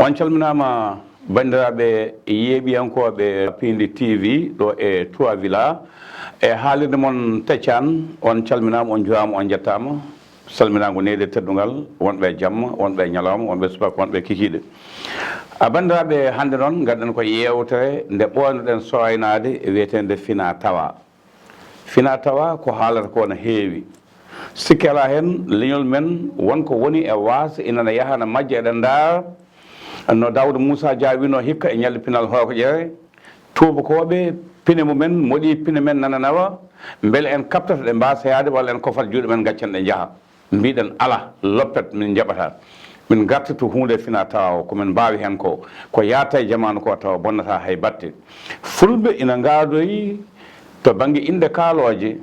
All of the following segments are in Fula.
on calminama bandiraɓe yeeɓiyankoɓe Piindi TV ɗo e Trois Villa e haalirde moon Teccan on calminama on juwama on jettama salminago neyde teddugal wonɓe jamma wonɓe ñalawma wonɓe subaka wonɓe kikiɗe a bandiraɓe hande noon gadden ko yewtere nde ɓoynoɗen soynade wiyetede Finaa-Tawaa. Finaa-Tawaa ko haalata ko no heewi sikki ala hen leñol men wonko woni e waasa inana yahana majja eɗen ndaar no Dawda Moussa Dia wino hikka e ñalli pinal hooko ƴere tubakoɓe pine mumen moɗi pine men nananawa beele en kaptata ɗe mbasa yaade walla en kofat juuɗe men gaccen ɗe jaaha mbiɗen ala loppet min jaɓata min gartitu hunde Finaa-Tawaa komin mbawi hen ko yaata e jamanu ko tawa bonnata hay batte fulɓe ina ngaadoyi to banggue inde kaaloje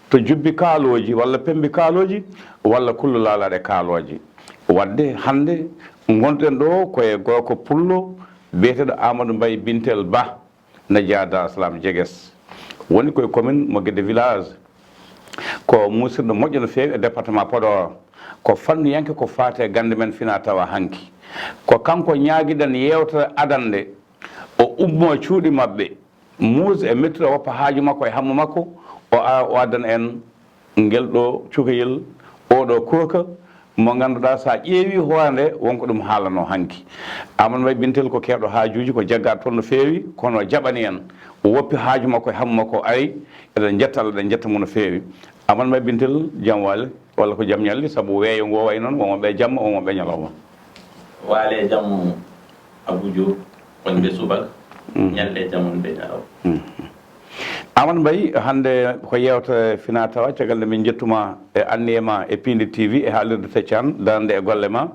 to jubbi kaaloji walla pembi kaaloji walla kullu laalaɗe kaaloje wadde hande gonɗen ɗo koye gorko pullo biyeteɗo Aamadu Mbay Bintel Ba no jeeya Dar Salam Jegues woni koye commune mo Guédé village ko musidɗo moƴƴo no feewi e département Podor ko fannuyanke ko faate gande men Finaa-Tawaa hanki ko kanko ñaaguiɗen yewtere adande o ummo cuuɗi mabɓe muuse e mettira woppa haaju makko e hammu makko o addana en ngel ɗo cukalel oɗo kurka mo ganduɗa sa ƴeewi hoore wonko ɗum haalano hanki Amadou Mbay Bintel ko kewɗo haajuji ko jaggaɗo toon no feewi kono jaɓani en o woppi haaju makko e hammu makko ari eɗen jetta Allah eɗen jetta mo no feewi Amadou Mbay Bintel jaam waale walla ko jaam ñalli saabu weeyo ngo way noon womoɓe jamma womoɓe ñalawma waale jaam Abou Diop wonɓe subaka ñalle jaam wonɓe ñalaw Amadou Mbay hande ko yewta Finaa-Tawaa caggal nde min jettuma e anniyema e Piindi TV e haalirde Teccan darde e golle ma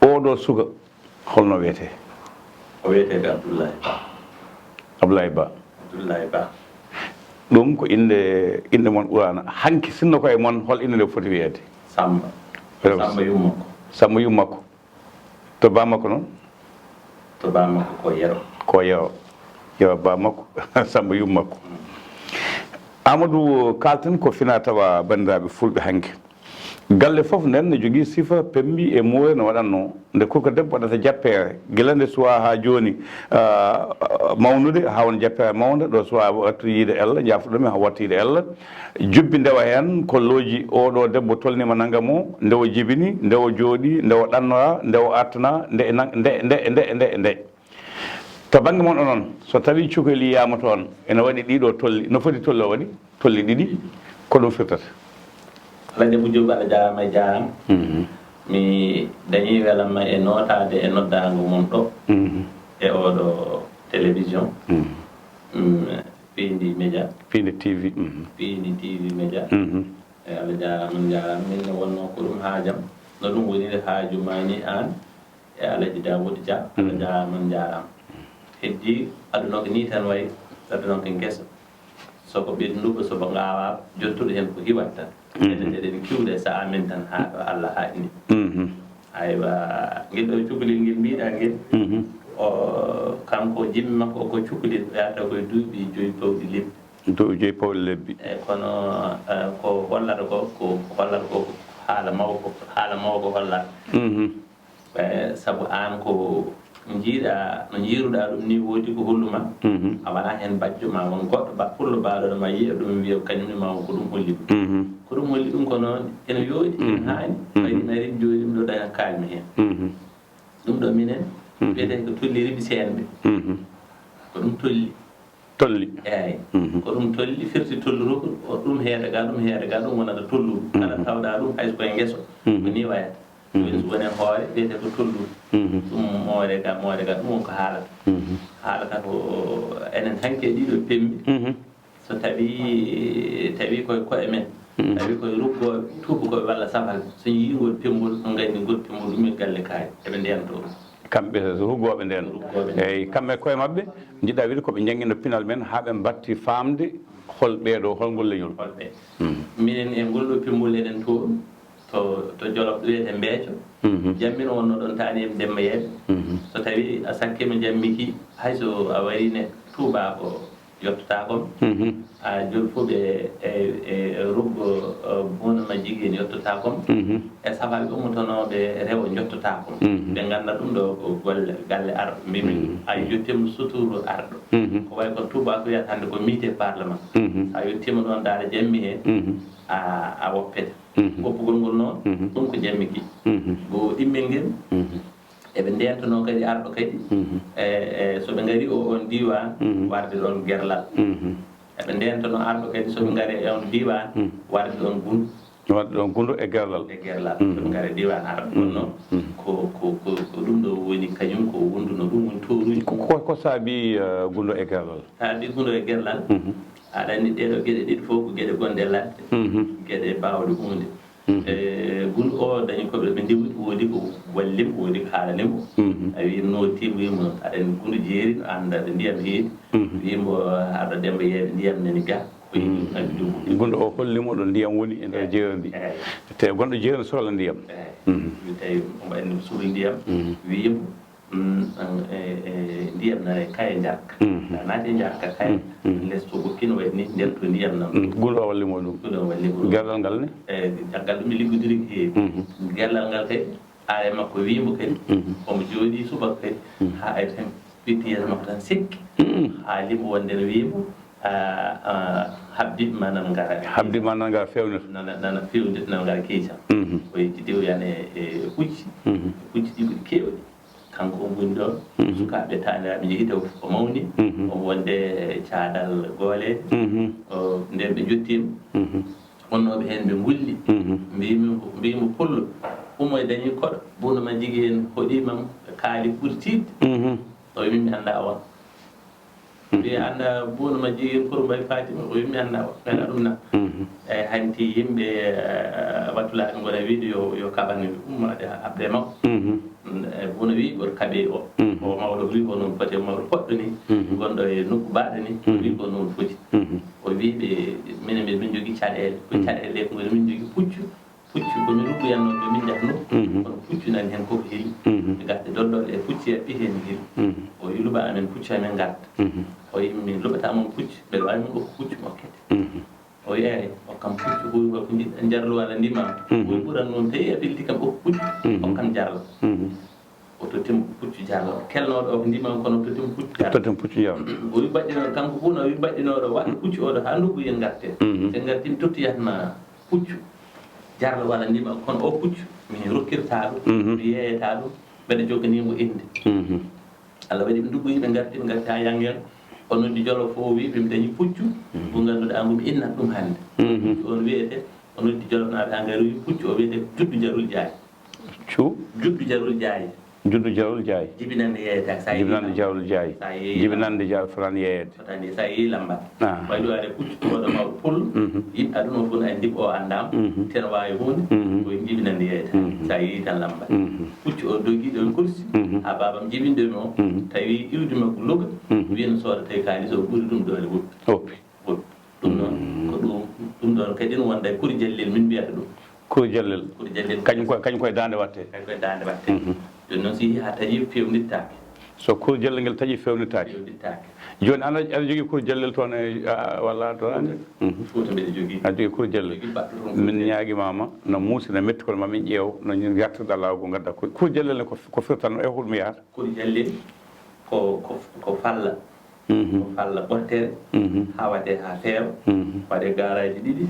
oɗo suka holno wiyete o wiyetede Abdoulaye Ba Abdoulaye Ba Abdoulaye Ba ɗum ko inde moon ɓurana hanki sinno koye moon hol inde nde foti wiyede Samba Samba yummakko Samba yummakko to ba makko noon to ba makko ko yero yo ba makko Samba yummakko Amadou kalten ko Finaa-Tawaa bandiraɓe fulɓe hanki galle foof nden ne jogui sifa pembi e muure no waɗanno nde koko debbo waɗata jappere guila nde suwa ha joni mawnude ha won jappere mawde ɗo suwa wattu yiide Allah jafuɗumi ha wattu yiide Allah jubbi ndewa hen kolloji oɗo debbo tolnima naggam o nde o jibini nde o jooɗi nde o ɗannora nde o artana nde to banggue moon onon so tawi cukalel yiyama toon ene waɗi ɗiɗo tolli no foti tolli o waɗi tolli ɗiɗi ko ɗum firtata alade Abou Diop aɗa jarama e jarama mi dañi welamma e notade e noddago mon ɗo e oɗo télévision Piindi média Piindi TV Piindi TV média e aɗa jarama min wonno ko ɗum haajam no ɗum wonide haaju mani an e Alaji Daouda Dia aɗa jarama heddi aduna ko ni tan wayi aduna ko guesa soko ɓenduɓe sobo gawa jottuɗo hen ko hiwat tan eɗen kiwɗe sa amin tan ha ɗo Allah haɗini aywa guel ɗo cukalel ngel mbiɗa ngel o kanko jimmi makko ko cukalel yata koye duuɓi 5 pawɗi lebbi duuɓi 5 pawɗi lebbi eyyi kono ko hollata ko hollata ko haala mawko hollata saabu an ko jiiɗa no jiiruɗa ɗum ni woodi ko holluma a wona hen bajjo ma won goɗɗo pullo baɗoɗo ma yiya ɗum wiya kañumne ma ko ɗum holli ɗum ko ɗum holli ɗum ko noon ene yooɗi ene haani wayi nari jooɗi ɗum ɗo daña kalmi hen ɗum ɗo minen wiyete ko tolli riɓi senɓe ko ɗum tolli eyyi ko ɗum tolli firti tolluruko ɗum heede ga ɗum wonata tolluɗum kala tawɗa ɗum hayso koye gueso ko ni wayata woni so woni hoore wiyete ko tolluɗum ɗum moore ga ɗum wonko haalata ko enen hanke ɗiɗo pemmi so tawi koye koye men tawi koye ruggoɓe tubakoɓe walla safal so yingol pembol on gandi ngol pembol ɗum e galle kaari eɓe ndento ɗum kamɓe ruggoɓe nden eyyi kamɓe koye mabɓe jiɗɗa wiide koɓe jangguino pinal men ha ɓe batti famde hol ɓeeɗo holngol leñol holɓe minen e ngol ɗo pembol eɗen to Jolof wiyete Mbeeco jammino wonno ɗon tani e Demba Yeeɓe so tawi a sakkima jammiki hayso a warine Touba ko yottotakom joni fof e ruggo bonama jiguen yottotakom e sabaɓe ummotonoɓe rewo jottotakom ɓe ganda ɗum ɗo ko galle arɗo mbimi a yettima suturu arɗo ko way ko tubako wiyata hande ko miite parlement sa yettima ɗon daara jammi he a woppete woppugol ngol noon ɗum ko jammi ki bo ɗimmel ngel eɓe ndentano kadi arɗo kadi soɓe ngari on diwan warde ɗon gerlal eɓe ndentano arɗo kadi soɓe ngari e on diwan warde ɗon gundu wadde ɗon gundu e gerlal soɓe ngari diwan arɗo ɗon noon ko ɗum ɗo woni kañum ko wonduno ɗum woni toruji ko saabi gundu e gerlal saabi gundu e gerlal aɗa anndi ɗeɗo geɗe ɗiɗi fof ko geɗe gonɗe ladde geɗe mbawde hunde gundu o dañi koɓe ɓe ndiwdi woodi ko wallim woodi ko haalanimo a wi nottima wimo aɗa anndi gundu jeeri no anda ɗo ndiyam heedi wimo aɗa demba yeeɓe ndiyam nani ga ko yiɗi abi ɗum gundu o hollimo ɗo ndiyam woni e nder jeeri ndi te gonɗo jeeri sohla ndiyam tawi omo anndi suhli ndiyam wimo ndiyam nane kaye jarka naati jarka kaye less to ɓokkino waɗi ni nden to ndiyam nam gundu o wallimo ɗum gundu o wallimo gerlal ngal ne caggal ɗum ɓe liggodiri ko heewi gerlal ngal kadi are makko wimo kadi omo jooɗi subaka kadi ha ay tan fitti yeeso makko tan sikki ha limo wonde no wimo habdiɓe manam ngara habdiɓe manam ngara fewnita nana fewnita nan ngara keysam o yetti dewyane e pucci pucci ɗi koɗi kewɗi kanko o woni ɗon sukaɓe taniraɓe jogui taw o mawni omo wonde caadal goole nden ɓe jottima wonnoɓe hen ɓe gulli mbimo pullo umo e dañi koɗo bunoma jigui en hoɗimam kaali ɓuuri tidde o wi mi anda on wi anda bunoma jigui en pour Mbay Fatima o wi mi anda on ɓeɗa ɗum na eyyi hanti yimɓe wattulaɓe gona wiide yo kaɓane ummade habde makko bono wi ɓoto kaaɓe o mawɗo wi ko noon foti mawɗo poɗɗo ni gonɗo e nokku baɗo ni wi ko noon foti o wiɓe minen min jogui caɗele ko caɗele ko min jogui puccu komin ruggoyannoɓe min jahno kono puccu nani hen koko heewi ɓe garde dolloɗe e pucci e ɓihen heewi o wi luɓa amen puccu amen garda o wi min luɓatamon puccu mbeɗa wawi min ɗo ko puccu mokkete o wi eyyi hokkam puccu huy ko jiɗɗa jarlo walla ndimam huy ɓuran noon tawi a ɓilti kam oko puccu hokkam jarlo o tottima puccu jarlo kelnoɗo o ko ndimam kono tottima puccu jarlo o wi baɗɗinoɗo kanko ɓuno o wi baɗɗinoɗo waɗa puccu oɗo ha ndugguyen garte se gartimi tottuyatma puccu jarlo walla ndimam kono o puccu min rokkirta ɗum mi yeyata ɗum mbeɗa joganimo inde Allah waɗi ɓe nduggoyi ɓe garti ha yangen o noddi jolo fof o wi ɓe mi dañi puccu ko ngannduɗaa ngu mi innat ɗum hannde puccu on wiyete o noddi jolo naaɓe ha ngari wi puccu o wiyete juddu jarul jaayi juddu jarul jaayi juddu jarul jaayi jibinande yeyete jibinande jarul jaayi jibinande jarul fotan yeyede fotani sa yeeyi lambat waɗi waɗe puccu oɗo mawɗo pullo yimɓe aduna fof no andi o andama teno wawi hunde koye jibinande yeyete sa yeeyi tan lambat puccu o dogiɗo e kursi ha babam jibinɗomi o tawi iwdi makko loga wiyano sooda tawi kalis o ɓuuri ɗum ɗone woppi ɗum noon ko ɗum ɗon kadi no wonda e kuri jallel min mbiyata ɗum kuri jallel kañum koye dande watte joni noon si ha taƴi fewnittake so kuri jallel ngel taƴi fewnittake joni aɗa jogui kuri jallel toon e walla dorani fouta mbiɗa jogui aɗa jogui kuri jallel min ñaguimama no muusi no metti kono mamin ƴeew no yartirɗa lawgo gadda kuri jallel ne ko firtanno e holɗum yahata kuri jallel ko falla ko falla ɓottere ha waɗe ha feewa waɗe garaji ɗiɗi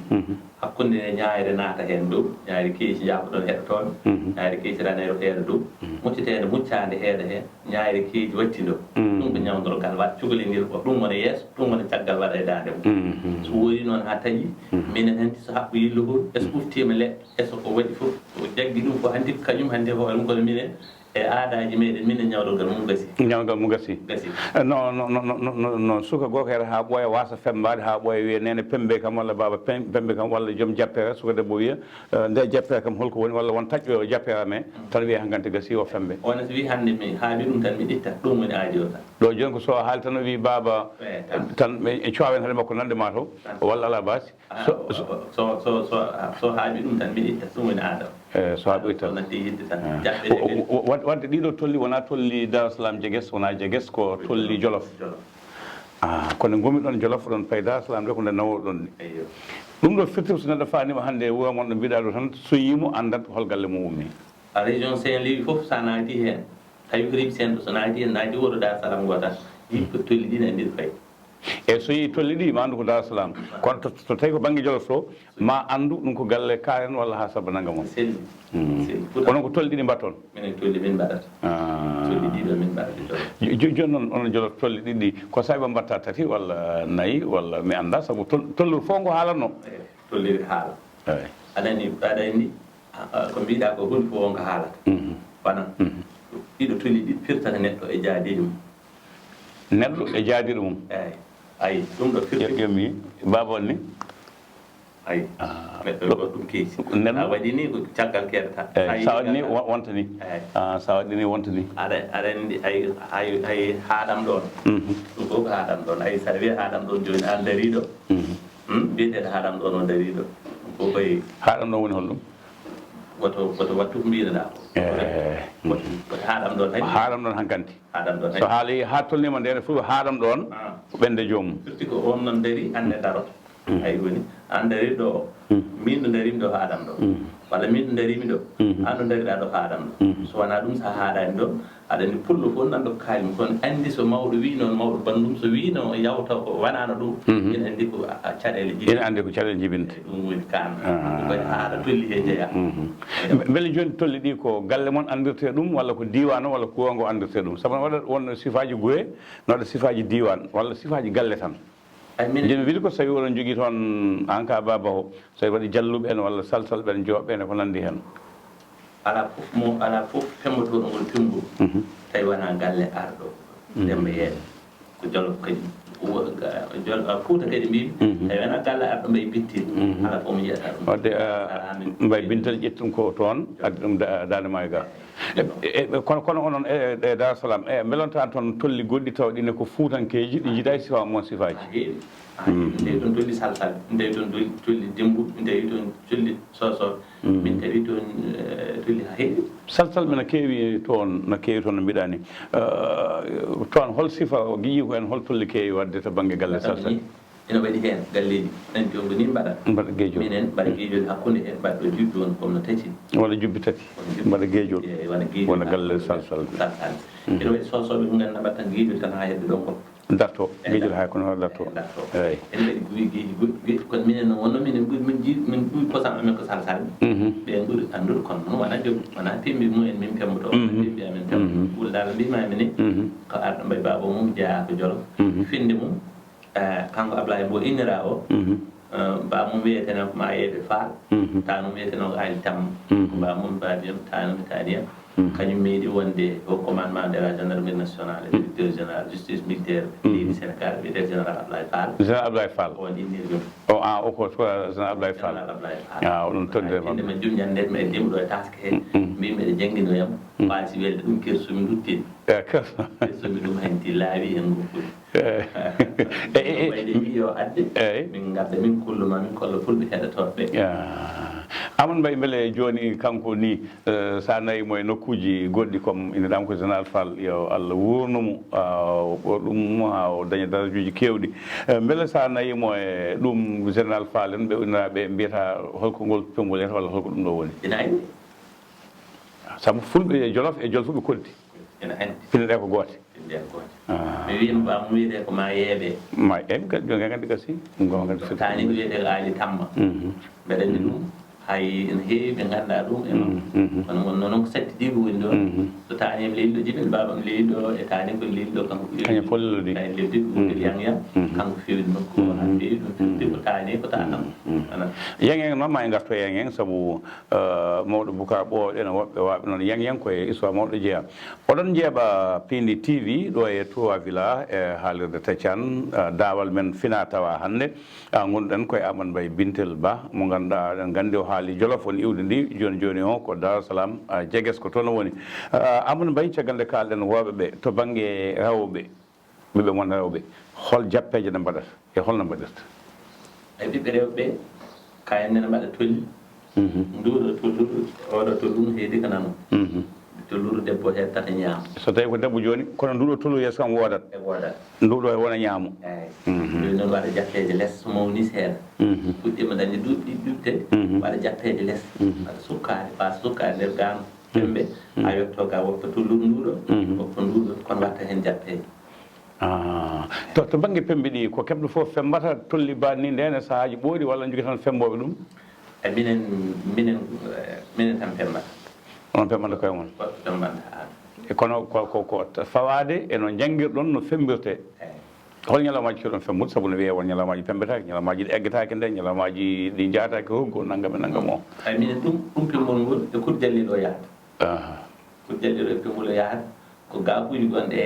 hakkude ñaayre naata hen dow ñaari keeci jafoɗon heɗotoɓe ñaari keeci ranero heeɗa dow muccitede muccade heeɗa hen ñaari keeci watti dow ɗum ko ñawdorgal waɗa cukalel ngel ko ɗum wona yeeso ɗum wona caggal waɗa e dande mum so wori noon ha taƴi minen hanti so haɓɓo yillohol est ce que uftima leɗɗe est ce que ko waɗi foof o jaggi ɗum ko hanti kañum hande hoore mum kono minen e aadaji meɗen minen ñawdorgal mum gasi ñawdorgal mum gasi no suka goko heeɗa ha ɓooya wasa fembade ha ɓooya wiya nene pembe kam walla baba pembe kam walla joom jappere suka debbo wiya nde jappere kam holko woni walla won taƴƴo o jappere me tan wiya hankkante gasi o fembe wona so wi hande mi haali ɗum tan mi ɗitta ɗum woni aadi o tan ɗo joni ko so haali tan o wi baba tan e cowen hade makko nande ma to walla ala basi so haali ɗum tan mi ɗitta ɗum woni aada o so ha ɓoy tan wadde ɗiɗo tolli wona tolli Darou Salam jegues wona jegues ko tolli Jolof kono gomi ɗon jolof ɗon payda salam de ko nde nawo ɗon eyo ɗum ɗo firti so neɗɗo fanima hannde wuro mon ɗo mbiɗa ɗo tan so yimo andat hol galle mum ummi a région Saint-Louis fof sa naati hen tawi ko riɓi sen so naati hen naati wuro Dar Salam gota yimɓe tolli ɗi ne andi fayi e so yi tolli ɗi ma andu ko Dar Salam kono to tawi ko banggue jolof to ma andu ɗum ko galle karen walla ha saba nagga mon selli onon ko tolli ɗi mbatton minen tolli min mbaɗata tolli ɗiɗo min mbaɗata joni noon onon jolof tolli ɗiɗi ko sawi ɓe mbatta tati walla nayyi walla mi anda saabu tollur fof ngo haalanno tolliri haala aɗani ko mbiɗa ko hunde fof wonko haalata wona ɗiɗo tolli ɗi firtata neɗɗo e jaadiɗo mum neɗɗo e jaadiɗo mum eyi ayi ɗum ɗo firti ƴemmi babol ni ayi neɗɗo ɗo ɗum keesi a waɗi ni ko caggal keɗata sa waɗi ni wonta ni sa waɗi ni wonta ni aɗa andi ay haaɗam ɗon ɗum fof ko haaɗam ɗon ayi saɗa wiya haaɗam ɗon joni an dariɗo mbiyeteɗo haaɗam ɗon o dariɗo ɗum fof koye haaɗam ɗon woni holɗum woto wattu ko mbiɗaɗa ko haaɗam ɗon hay haaɗam ɗon hankanti haaɗam ɗon so haali ha tolnima ndene fof haaɗam ɗon ko ɓende joomum firti ko on noon dari hande daroto ay woni an dariɗo o min ɗo darimi ɗo haaɗam ɗo walla min ɗo darimi ɗo an ɗo dariɗa ɗo haaɗam ɗo so wona ɗum sa haaɗani ɗo aɗa andi pullo fof nanɗo ko kaalimi kono andi so mawɗo wi noon mawɗo bandum so wi no yawta ko wanano ɗum ina andi ko caɗele jibi ina andi ko caɗele jibinta ɗum woni kan koye haaɗa tolli he jeeya beele joni tolli ɗi ko galle moon andirte ɗum walla ko diwan o walla kuwango andirte ɗum sabu waɗa won sifaji guye no waɗa sifaji diwan walla sifaji galle tan joni wiide ko so tawi oɗon jogui toon an ka baba o so tawi waɗi jalluɓe en walla salsal ɓen jooɓɓe ene ko nandi hen ala fof femmotoɗo ngol pemgol tawi wona galle arɗo demba yeeɗe ko jolof kadi Fouta kadi mbimi tawi wona galle arɗo Mbay Bintel ala fof mi yiyata ɗum wadde Mbay Bintel ƴettum ko toon addi ɗum dande maayo ga kono onon e Dar Salam belonta toon tolli goɗɗi taw ɗine ko fuutankeji ɗi jiiɗa sifa mon sifaji ndewi toon tolli salsal ndewi toon tolli dembu ndewi toon tolli soso min kadi toon tolli ha heewi salsal ɓe no keewi toon no mbiɗa ni toon hol sifa giƴi ko en hol tolli keewi wadde to banggue galle salsal ina waɗi hen galleji ɗan jongo ni mbaɗa gueejol minen mbaɗa gueejol hakkude hen mbaɗa ɗo jubbi won comme no tati walla jubbi tati mbaɗa gueejol wona galle salsal ina waɗi sosoɓe ko ganduɗa mbaɗa tan gueejol tan ha hedde ɗon kon darto gueejol hay kono darto eyyi en waɗi gueeji gueeji kono minen noon wonno min ɓuuri kosam amen ko salsal ɓen ɓuuri andude kono noon wona joom wona pembi mumen min pemmoto pembi amen pemmo ɓuurdala mbimami ni ko arɗo Mbay baba mum jeeya ko Jolof finde mum kanko Ablaye mbo innira o mbamum wiyeteno ko ma yeeɓe faal tanum wiyeteno ko Ali Tamma mbamum mbadiyam tanum taniyam kañum meeɗi wonde au commandement de la gendarmerie nationale directeur général justice militaire leydi Sénégal wiyete général Ablaye Fall général Ablaye Fall on inniri jom o ko général Ablaye Fall oɗon tondema indema jum ñandetma e demɗo e taske he mbimi eɗe jangginoyam waasi welde ɗum kersomi duttini kersomi ɗum hanti laawi hen goppuɗi ɓayde wi yo adde min gadda min kulluma min kolla fulɓe heɗotoɓe Amadou Mbay beele joni kanko ni sa nayimo e nokkuji goɗɗi comme inneɗama ko général Fall yo Allah wurnumo ɗum ha o daña darajuji kewɗi beele sa nayimo e ɗum général Fall en ɓe inniraɓe mbiyata holko ngol pemgol yata walla holko ɗum ɗo woni ina andi saabu fulɓe Jolof e Jolof ɓe koddi ina andi pinneɗe ko goote mi wiyima bamum wiyete ko ma yeeɓe ma eɓe jonge gandi gasi gonga gandi tani ko wiyete ko Ali Tamma mbeɗa andi ɗum hay ene heewi ɓe ngannduɗa ɗum e noon kono wonno noon ko sattidiɓe woni ɗon so tanimi leydi ɗo jibel babam leydi ɗo e tani ko leydi ɗo kanko kañum follodi ay leydi ɗum yang yang kanko fewde nokku o ha feewi ɗum firti ko tani ko tanam yang yang noon ma e garto yang yang saabu mawɗo Boucar ɓooɗe no woɓɓe waɓe noon yang yang koye histoire mawɗo jeeya oɗon jeeɓa Piindi TV ɗo e Towa Villa e haalirde Taccan daawal men Finaa-Tawaa hannde gonɗen koye Amadou Mbay Bintel Ba mo ganduɗa eɗen gandi o haali Jolof woni iwde ndi joni joni o ko Dar Salam jegues ko toon woni Amadou Mbay caggal nde kalɗen woɓeɓe to banggue rewɓe ɓiɓe mon rewɓe hol jappeje ɗe mbaɗata e holno mbaɗirta e ɓiɓɓe rewɓe kayenne ne mbaɗa tolli nduɗo tolluɗo oɗo tolluɗum heedi ko nano tolluɗo debbo he tata ñaama so tawi ko debbo joni kono nduɗo tollu yeeso kam wodat e wodat nduɗo e wona ñaamo joni noon waɗa jatteje less so mawni seeɗa fuɗɗima dañde duuɓi ɗiɗi ɗuɓte waɗa jatteje less waɗa sukkade ɓa sukkade nder gam tembe a yetto ga woppa tolluɗo nduɗo woppa nduɗo kono watta hen jatteje to banggue pembe ɗi ko keɓɗo foof fembata tolli baɗ ni ndene sahaji ɓooɗi walla jogui tan femboɓe ɗum e minen tan pembata onon pembanta koye mon goɗɗo pembanta e kono ko fawade eno jangguirɗon no fembirte hol ñalawmaji keɗon femmude saabu no wiye won ñalawmaji pembetaki ñalawmaji ɗi eggetaki nde ñalawmaji ɗi jaataki hoggo naggam e naggam o ay minen ɗum pembol ngol e kuɗ jalliɗo yahata kuɗ jalliɗo e pembol o yahata ko gaɓuji gonɗe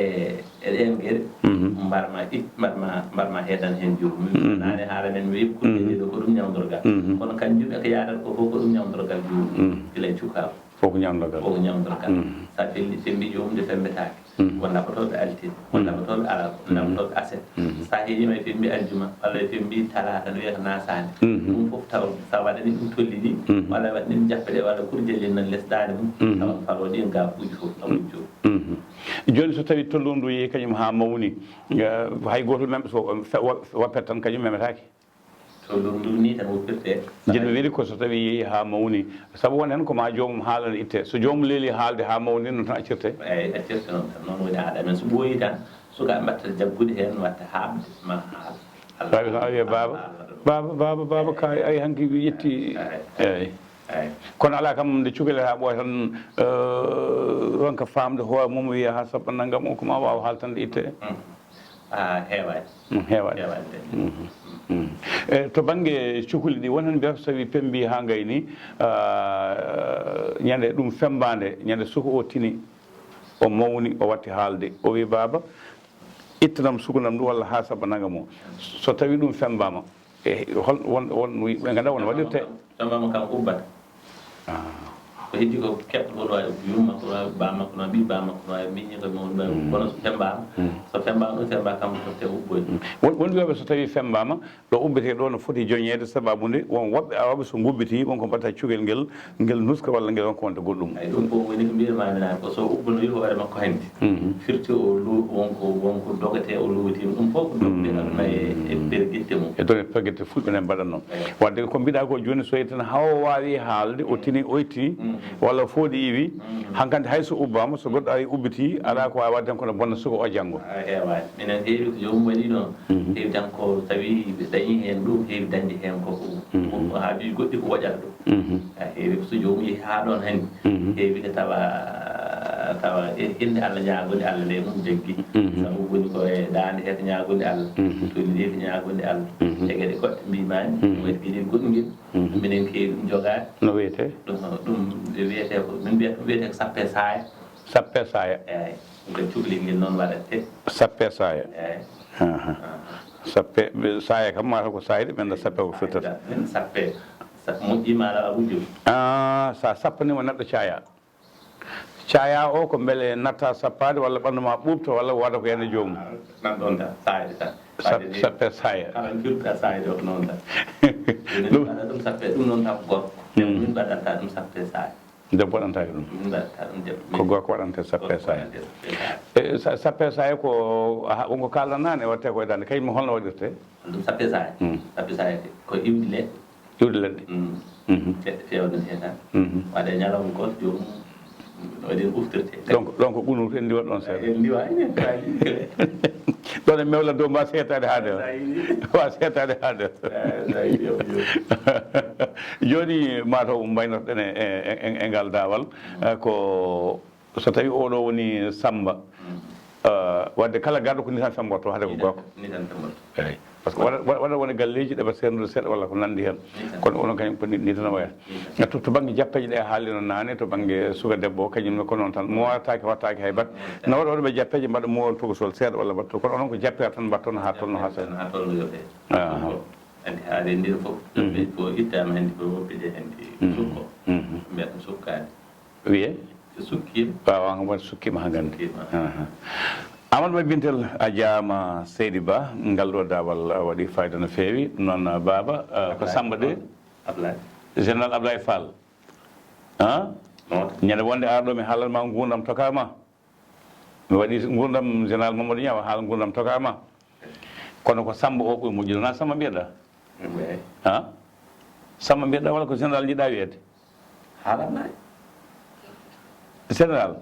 e ɗen gueɗe mbarma heedan hen jomum nane haala men wi kuɗ jalliɗo ko ɗum ñawdorgal kono kanjum eko yadata ko fof ko ɗum ñawdorgal jomum gila cukaka fof ko ñawdorgal fof ko ñawdorgal sa fembi jomum de fembetaki wonna ko toɓe altine wonna ko toɓe ala wonna ko toɓe aset sa heeñima e fembi aljuma walla e fembi talata no wiyata nasani ɗum fof taw sa waɗani ɗum tolli ɗi walla waɗani ɗum jappe ɗe walla pour jellin nan lesɗade mum tawan falo ɗin gafuji fof amuji jomum joni so tawi tollu ndu yeehi kañum ha mawni hay goto memɓe so wappete tan kañum memetaki tollu ndu ni tan woppirte jinmi wiiri ko so tawi yeehi ha mawni saabu won hen koma jomum haalana itte so jomum leeli haalde ha mawni noon tan accirte eyyi accirte noon tan noon woni aada men so ɓooyi tan sukaɓe mbatta jaggude hen watta haɓde ma haal wawi tan a wiye baba ka ay hanki yetti eyyi kono ala kam nde cukele ha ɓooya tan ronka famde hoore mum wiya ha sappa naggam o koma wawa haaltande itte heewani to banggue cukuli ɗi wonen mbiyata so tawi pembi ha gayni ñande ɗum fembade ñande suka o tini o mawni o watti haalde o wi baba ittanam sukanam ɗum walla ha sappa naggam o so tawi ɗum fembama e won ɓe ganda won waɗirte fembama kam ubbata ko heddi ko keɓɗo ɗon wawi yumma ko wawi bammakko no ɓi bammakko no wawi miñi koye mawɗo wawi kono so fembama ɗum femba kam totte ubboy won wiyoɓe so tawi fembama ɗo ubbete ɗo no foti joñede sababude won woɓɓe awaɓe so gubbiti wonko mbatta cugel ngel nuska walla ngel wonko wonta goɗɗum ay ɗum fof woni ko mbiyatmaminani ko so ubbonoyi hoore makko hanti firti o wonko dogate o luwotima ɗum fof ko dogde aduna e perguitte mum e doge perguitte fulɓe ne mbaɗatno wadde ko mbiɗa ko joni so yettan hawo wawi haalde o tini oytini walla fooɗi iwi hankkandi hayso ubbama so goɗɗo ari ubbiti ala ko wawi wadde tan kono bonna suka o janggo heewani minen heewi ko jomum waɗi noon heewi tan ko tawi ɓe dañi hen ɗum heewi dañde hen koko haaji goɗɗi ko woƴata ɗum heewi so jomum yeehi ha ɗon hanni heewi ko tawa inde Allah ñagonde Allah nde mum jaggi sabu woni ko e dande he ko ñagonde Allah tolni ɗi ko ñagonde Allah e gueɗe goɗɗe mbimani waɗi gueɗel goɗɗugel minen keewi ɗum jogade no wiyete ɗum wiyete ko min mbiyata ɗum wiyete ko sappe saya eyyi ko cukalel ngel noon waɗate sappe saya eyyi sappe saya kam mata ko sayde ɓenda sappe ko firtata sappe moƴƴima ala wujjo sa sappanima neɗɗo caya o ko beele natta sappade walla ɓanduma ɓuɓta walla waɗa ko henne jomum nan ɗon tan sayde tan sappe saya kala julɗa sayde o ko noon tan ɗum waɗa ɗum sappe ɗum noon tan ko gorko min mbaɗanta ɗum sappe saya debbo waɗantaki ɗum min mbaɗata ɗum ko gorko waɗante sappe saya sappe saya ko wonko kalɗannani watte koye dande kañum holno waɗirte ɗum sappe saya ko iwde leɗɗe leɗɗe leɗɗe fewden he tan waɗe ñalawma goto jomum waɗi uftirte donc ɓunnur en ndiwat ɗon seeɗa en ndiwa enen ɗon e mewla dow mba seetade ha nder wa seetade ha nder joni mataw mbaynotoɗen e ngal dawal ko so tawi oɗo woni samba wadde kala garɗo ko ni tan femboto hade ko gorko eyyi par ce que waɗa woni galleji ɗeɓa sernude seeɗa walla ko nandi hen kono onon kañum ko ni tan wayata to banggue jappeje ɗe haalino nane to banggue suka debbo o kañumne ko noon tan mo wattaki hay batte no waɗa waɗoɓe jappeje mbaɗa mowon togosol seeɗa walla mbatto kono onon ko jappere tan mbattono ha tolno ha seeɗa andi haade ndin fof ko ittama hende ko woppide hende sukko mbiyata sukkade wiye sukkima wawa kam waɗa sukkima ha gandi Amadou Mbay Bintel a jaama Seydi Ba ngal ɗo dawal waɗi fayida no feewi noon baba ko Samba de Ablaye général Ablaye Fall ñande wonde arɗo mi haalanma gurdam tokama mi waɗi gurdam général Mamadou Niaw haala gurdam tokama kono ko Samba o ɓuuri moƴƴude na Samba mbiyeɗa ha Samba mbiyeɗa walla ko général jiɗa wiyede haalannayi général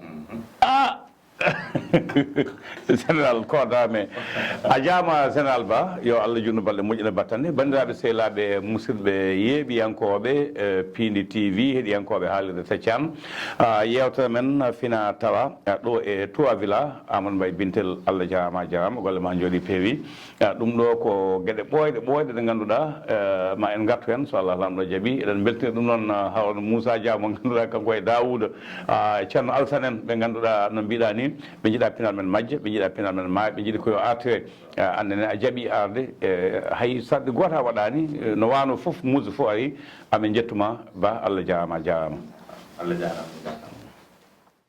général kodame a jaama général Ba yo Allah junnu balɗe moƴƴina battane bandiraɓe sehlaɓe musidɓe yeeɓiyankoɓe Piindi TV heeɗiyankoɓe haalirde Taccan yewtere men Finaa-Tawaa ɗo e Trois Villa Amadou Mbay Bintel Allah jarama golle ma jooɗi peewi ɗum ɗo ko gueɗe ɓoyɗe ɗe ganduɗa ma en gartu hen so Allah lamɗo jaaɓi eɗen beltini ɗum noon hawno Moussa Dia mo ganduɗa kanko e Daouda ceerno Alsane en ɓe ganduɗa no mbiɗa ni ɓe jiiɗa pinal men majja ɓe jiiɗa pinal men maayo ɓe jiiɗi koyo artire annene a jaaɓi arde hay sarɗe goto a waɗani no wano foof muuso fof ari amin jettuma Ba Allah jarama Allah jarama